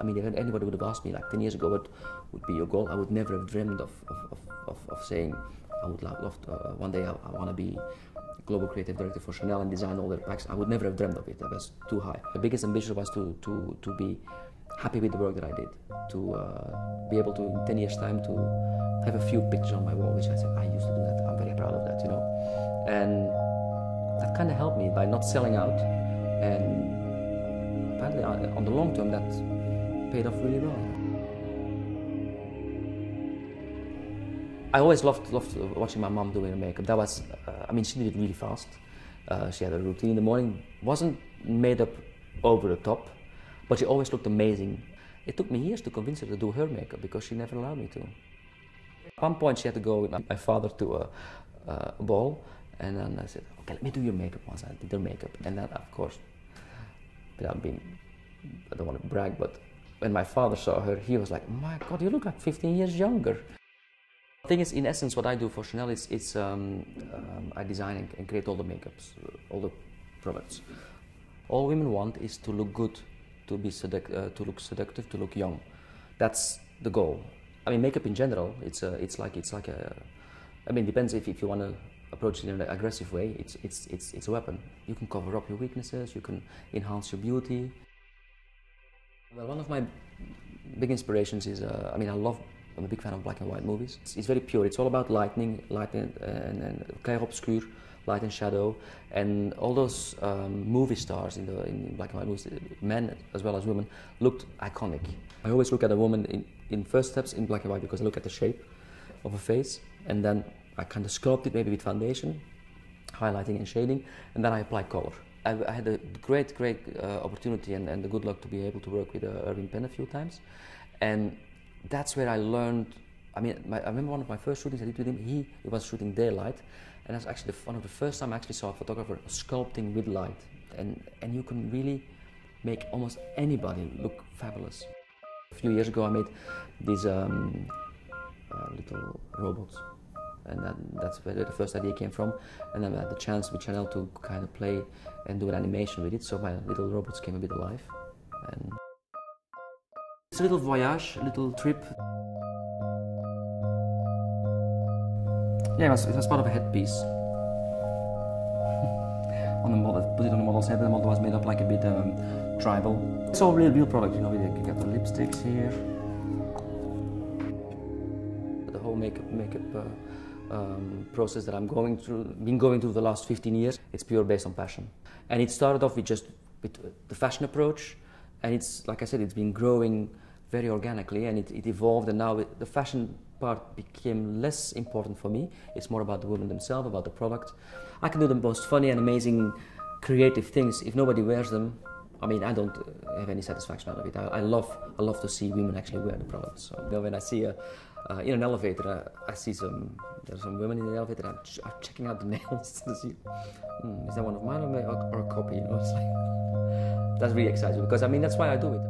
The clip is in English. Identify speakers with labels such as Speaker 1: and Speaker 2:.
Speaker 1: I mean, if anybody would have asked me like 10 years ago what would be your goal, I would never have dreamed of saying I would love to, one day I want to be global creative director for Chanel and design all their packs. I would never have dreamt of it. That was too high. The biggest ambition was to be happy with the work that I did, to be able to, in 10 years' time, to have a few pictures on my wall, which I said, I used to do that. I'm very proud of that, you know. And that kind of helped me by not selling out. And apparently, on the long term, that paid off really well. I always loved watching my mom doing her makeup. That was, I mean, she did it really fast. She had a routine in the morning. Wasn't made up over the top, but she always looked amazing. It took me years to convince her to do her makeup because she never allowed me to. At one point, she had to go with my father to a ball, and then I said, "Okay, let me do your makeup once." I did her makeup, and then, of course, without being, I don't want to brag, but when my father saw her, he was like, "My God, you look like 15 years younger." The thing is, in essence, what I do for Chanel is I design and create all the makeups, all the products. All women want is to look good, to look seductive, to look young. That's the goal. I mean, makeup in general, it's like a. I mean, it depends if you want to approach it in an aggressive way. It's a weapon. You can cover up your weaknesses. You can enhance your beauty. Well, one of my big inspirations is, I mean, I'm a big fan of black and white movies. It's very pure. It's all about lighting and clair obscur, light and shadow, and all those movie stars in black and white movies, men as well as women, looked iconic. I always look at a woman in first steps in black and white because I look at the shape of a face, and then I kind of sculpt it maybe with foundation, highlighting and shading, and then I apply color. I had a great opportunity and the good luck to be able to work with Irving Penn a few times, and that's where I learned. I mean, I remember one of my first shootings I did with him. He was shooting daylight, and that's actually one of the first time I actually saw a photographer sculpting with light, and you can really make almost anybody look fabulous. A few years ago, I made these little robots, and that's where the first idea came from. And then I had the chance with Chanel to kind of play and do an animation with it, so my little robots came a bit alive. And it's a little voyage, a little trip. Yeah, it was part of a headpiece. On the model, put it on the model's head, and the model was made up like a bit tribal. It's all real product, you know. You got the lipsticks here. The whole makeup process that been going through the last 15 years, it's pure based on passion. And it started off with the fashion approach, and it's, like I said, it's been growing very organically, and it evolved, and now the fashion part became less important for me. It's more about the women themselves, about the product. I can do the most funny and amazing creative things. If nobody wears them, I mean, I don't have any satisfaction out of it. I love to see women actually wear the products. So, you know, when I see in an elevator, I see there's some women in the elevator that are checking out the nails to see, is that one of mine or a copy? You know, it's like, that's really exciting because, I mean, that's why I do it.